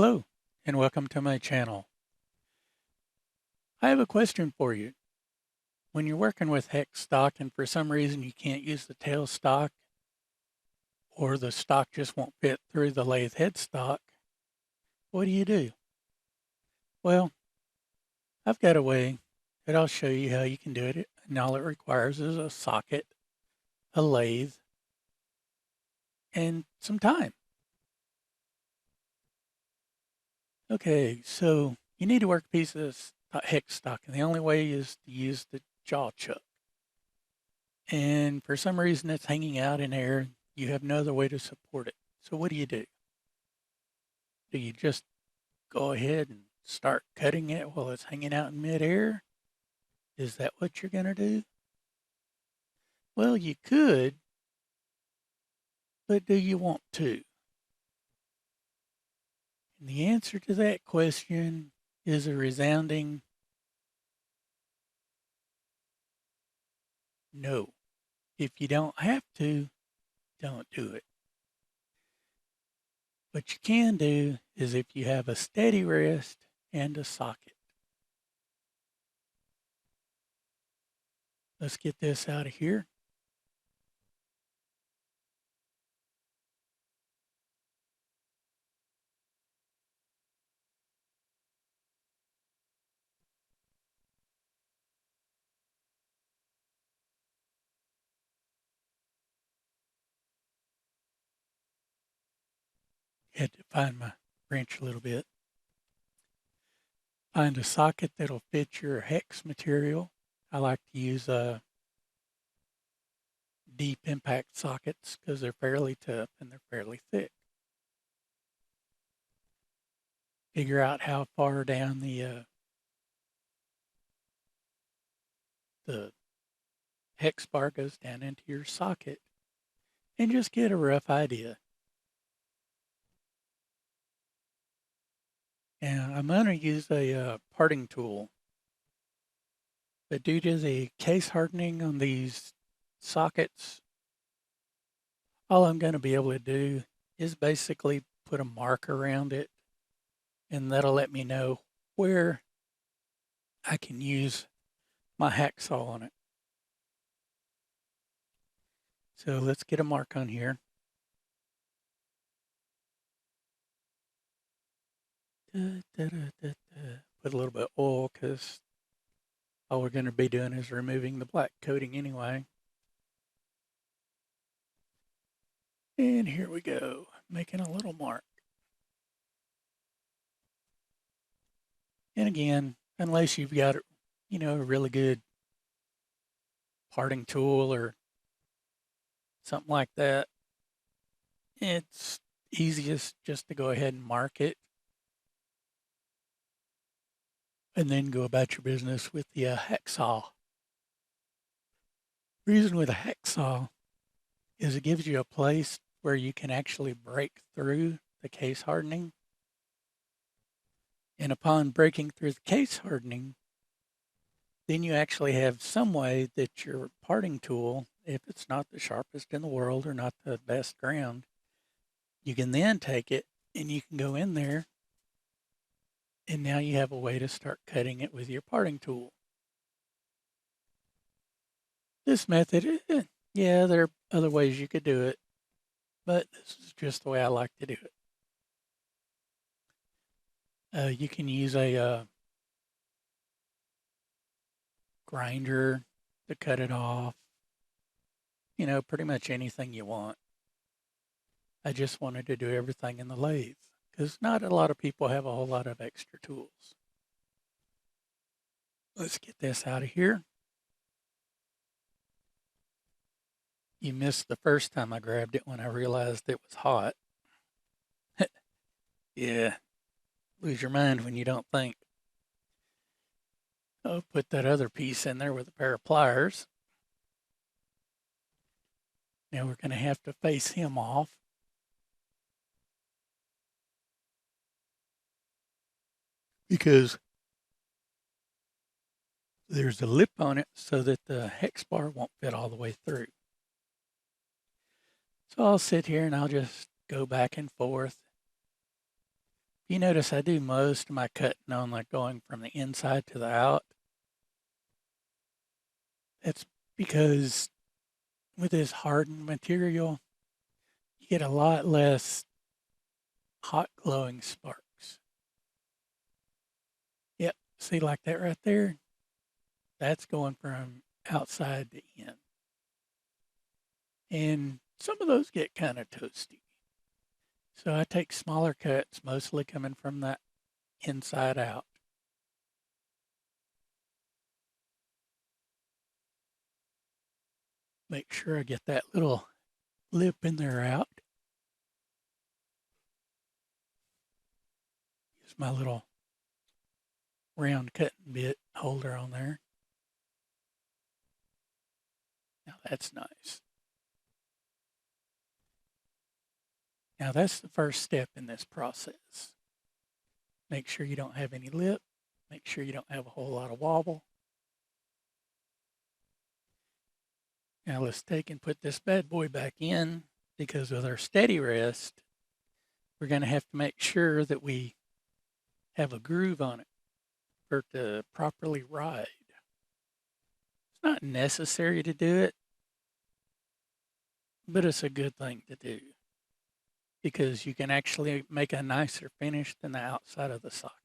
Hello, and welcome to my channel. I have a question for you. When you're working with hex stock and for some reason you can't use the tail stock or the stock just won't fit through the lathe headstock, what do? Well, I've got a way that I'll show you how you can do it, and all it requires is a socket, a lathe, and some time. Okay, so you need to work a piece of hex stock, and the only way is to use the jaw chuck. And for some reason it's hanging out in air, you have no other way to support it. So what do? Do you just go ahead and start cutting it while it's hanging out in midair? Is that what you're going to do? Well, you could, but do you want to? And the answer to that question is a resounding no. If you don't have to, don't do it. What you can do is if you have a steady wrist and a socket. Let's get this out of here. Had to find my wrench a little bit. Find a socket that'll fit your hex material. I like to use deep impact sockets because they're fairly tough and they're fairly thick. Figure out how far down the hex bar goes down into your socket and just get a rough idea. And I'm going to use a parting tool. But due to the case hardening on these sockets, all I'm going to be able to do is basically put a mark around it, and that'll let me know where I can use my hacksaw on it. So let's get a mark on here. Put a little bit of oil because all we're going to be doing is removing the black coating anyway. And here we go, making a little mark. And again, unless you've got, a really good parting tool or something like that, it's easiest just to go ahead and mark it and then go about your business with the hacksaw. Reason with a hacksaw is it gives you a place where you can actually break through the case hardening. And upon breaking through the case hardening, then you actually have some way that your parting tool, if it's not the sharpest in the world or not the best ground, you can then take it and you can go in there and now you have a way to start cutting it with your parting tool. This method, yeah, there are other ways you could do it, but this is just the way I like to do it. You can use a grinder to cut it off, pretty much anything you want. I just wanted to do everything in the lathe because not a lot of people have a whole lot of extra tools. Let's get this out of here. You missed the first time I grabbed it when I realized it was hot. Yeah, lose your mind when you don't think. I'll put that other piece in there with a pair of pliers. Now we're going to have to face him off. Because there's a lip on it so that the hex bar won't fit all the way through. So I'll sit here and I'll just go back and forth. You notice I do most of my cutting on like going from the inside to the out. That's because with this hardened material, you get a lot less hot glowing sparks. Yep, see like that right there? That's going from outside to in. And some of those get kind of toasty. So I take smaller cuts, mostly coming from that inside out. Make sure I get that little lip in there out. Use my little round cutting bit holder on there. Now that's nice. Now that's the first step in this process. Make sure you don't have any lip. Make sure you don't have a whole lot of wobble. Now let's take and put this bad boy back in, because with our steady rest, we're going to have to make sure that we have a groove on it for it to properly ride. It's not necessary to do it, but it's a good thing to do because you can actually make a nicer finish than the outside of the socket.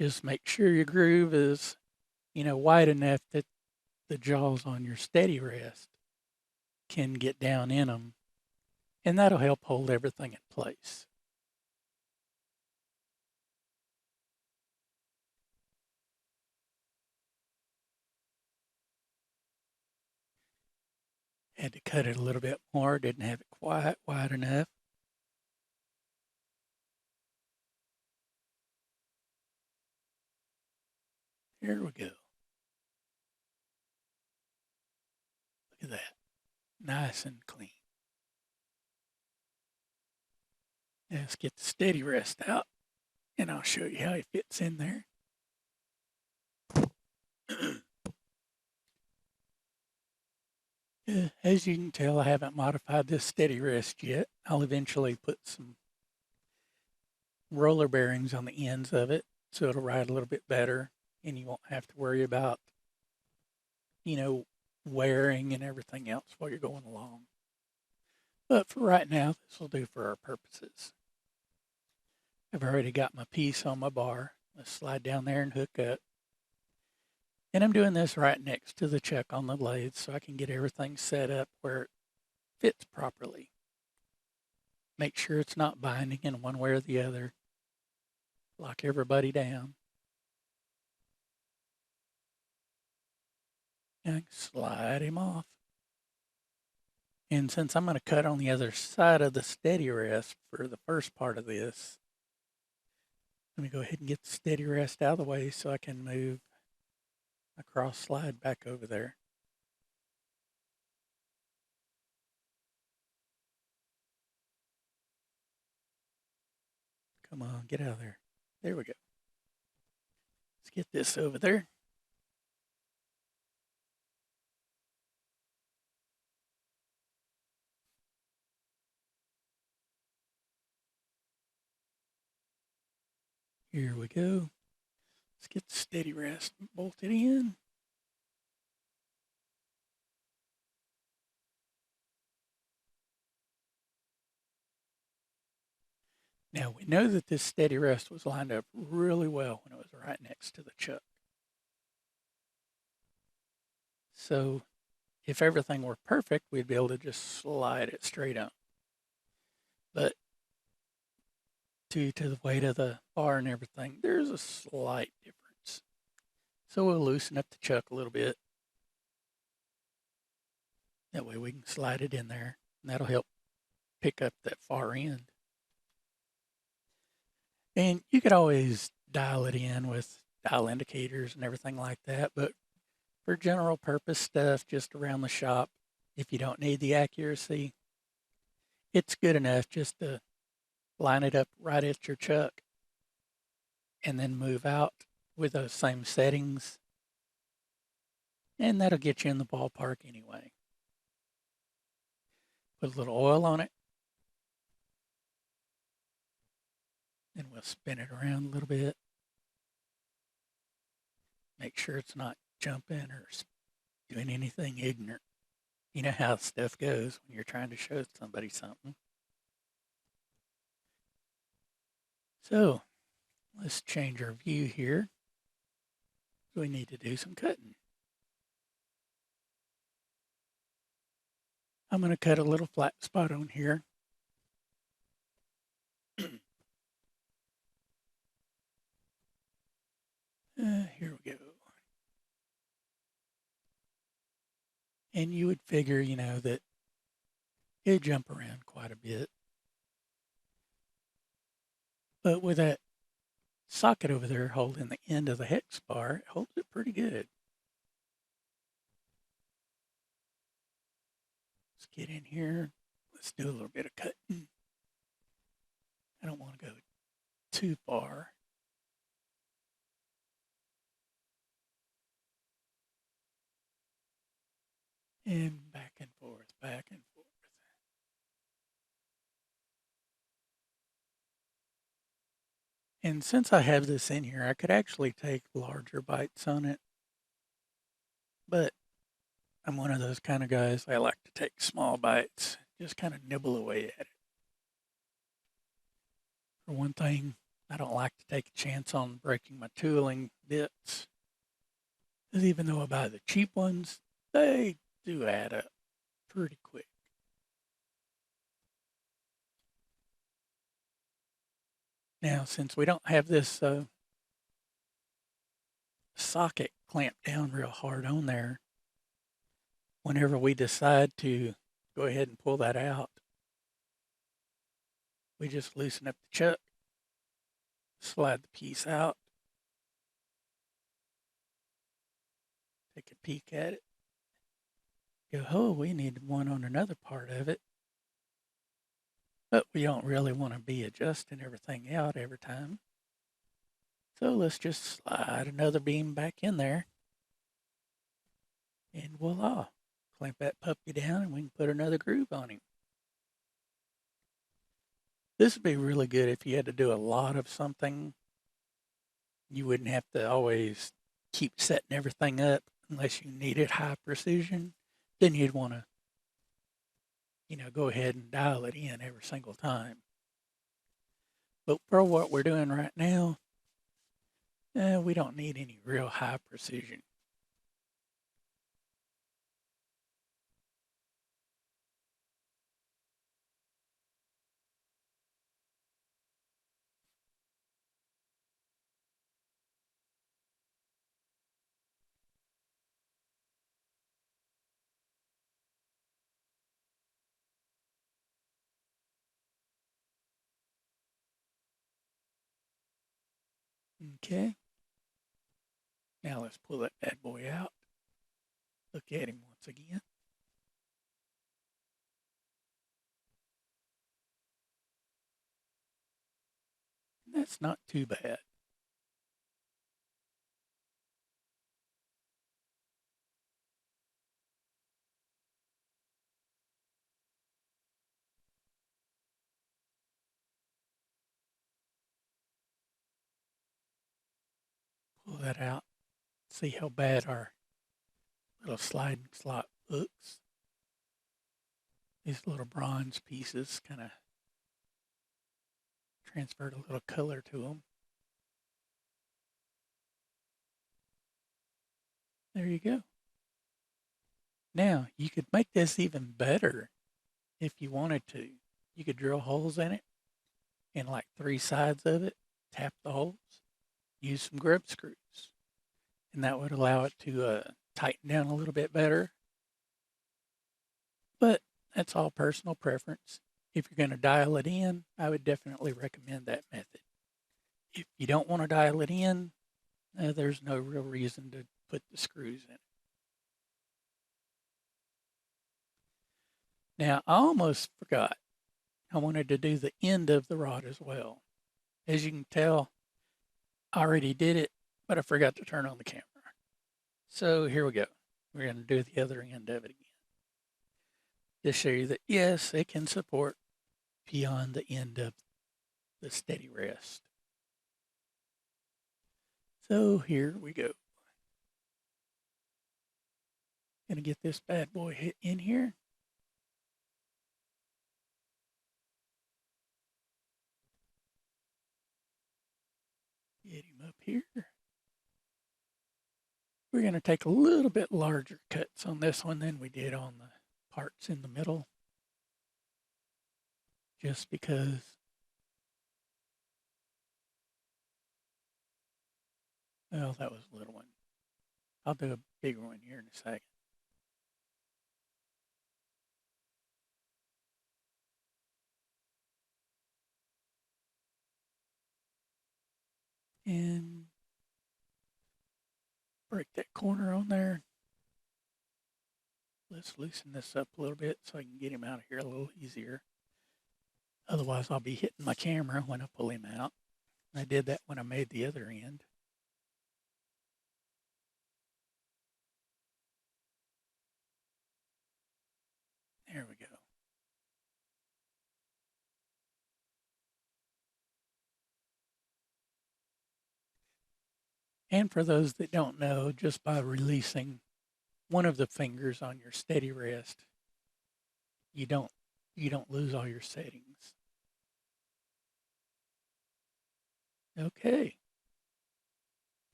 Just make sure your groove is, wide enough that the jaws on your steady rest can get down in them, and that'll help hold everything in place. Had to cut it a little bit more, didn't have it quite wide enough. Here we go. Look at that. Nice and clean. Now let's get the steady rest out, and I'll show you how it fits in there. As you can tell, I haven't modified this steady rest yet. I'll eventually put some roller bearings on the ends of it so it'll ride a little bit better, and you won't have to worry about, wearing and everything else while you're going along. But for right now, this will do for our purposes. I've already got my piece on my bar. Let's slide down there and hook up. And I'm doing this right next to the chuck on the lathe so I can get everything set up where it fits properly. Make sure it's not binding in one way or the other. Lock everybody down. And slide him off. And since I'm going to cut on the other side of the steady rest for the first part of this, let me go ahead and get the steady rest out of the way so I can move my cross slide back over there. Come on, get out of there. There we go. Let's get this over there. Here we go. Let's get the steady rest bolted in. Now we know that this steady rest was lined up really well when it was right next to the chuck. So if everything were perfect, we'd be able to just slide it straight on. But due to the weight of the bar and everything, there's a slight difference. So we'll loosen up the chuck a little bit. That way we can slide it in there, and that'll help pick up that far end. And you could always dial it in with dial indicators and everything like that, but for general purpose stuff just around the shop, if you don't need the accuracy, it's good enough just to line it up right at your chuck and then move out with those same settings, and that'll get you in the ballpark anyway. Put a little oil on it, to spin it around a little bit. Make sure it's not jumping or doing anything ignorant. You know how stuff goes when you're trying to show somebody something. So let's change our view here. We need to do some cutting. I'm going to cut a little flat spot on here. Here we go. And you would figure, you know, that it'd jump around quite a bit. But with that socket over there holding the end of the hex bar, it holds it pretty good. Let's get in here. Let's do a little bit of cutting. I don't want to go too far. And back and forth, back and forth. And since I have this in here, I could actually take larger bites on it. But I'm one of those kind of guys, I like to take small bites, just kind of nibble away at it. For one thing, I don't like to take a chance on breaking my tooling bits. Because even though I buy the cheap ones, they do add up pretty quick. Now, since we don't have this socket clamped down real hard on there, whenever we decide to go ahead and pull that out, we just loosen up the chuck, slide the piece out, take a peek at it, go, oh, we need one on another part of it. But we don't really want to be adjusting everything out every time. So let's just slide another beam back in there. And voila, clamp that puppy down and we can put another groove on him. This would be really good if you had to do a lot of something. You wouldn't have to always keep setting everything up unless you needed high precision. Then you'd want to, you know, go ahead and dial it in every single time. But for what we're doing right now, we don't need any real high precision. Okay. Now let's pull that bad boy out. Look at him once again. That's not too bad. Pull that out. See how bad our little sliding slot looks. These little bronze pieces kind of transferred a little color to them. There you go. Now, you could make this even better if you wanted to. You could drill holes in it, in like 3 sides of it, tap the holes, use some grub screws, and that would allow it to tighten down a little bit better. But that's all personal preference. If you're going to dial it in, I would definitely recommend that method. If you don't want to dial it in, there's no real reason to put the screws in. Now, I almost forgot. I wanted to do the end of the rod as well. As you can tell, I already did it, but I forgot to turn on the camera. So here we go. We're going to do the other end of it again. To show you that, yes, it can support beyond the end of the steady rest. So here we go. Gonna get this bad boy hit in here. Get him up here. We're going to take a little bit larger cuts on this one than we did on the parts in the middle. Just because, well, that was a little one. I'll do a bigger one here in a second. And break that corner on there. Let's loosen this up a little bit so I can get him out of here a little easier. Otherwise, I'll be hitting my camera when I pull him out. I did that when I made the other end. There we go. And for those that don't know, just by releasing one of the fingers on your steady rest, you don't lose all your settings. Okay.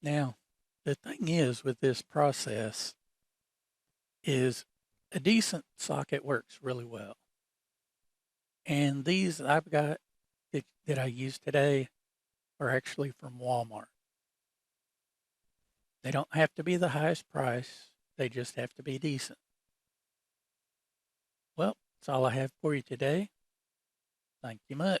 Now, the thing is with this process is a decent socket works really well. And these I've got that I use today are actually from Walmart. They don't have to be the highest price. They just have to be decent. Well, that's all I have for you today. Thank you much.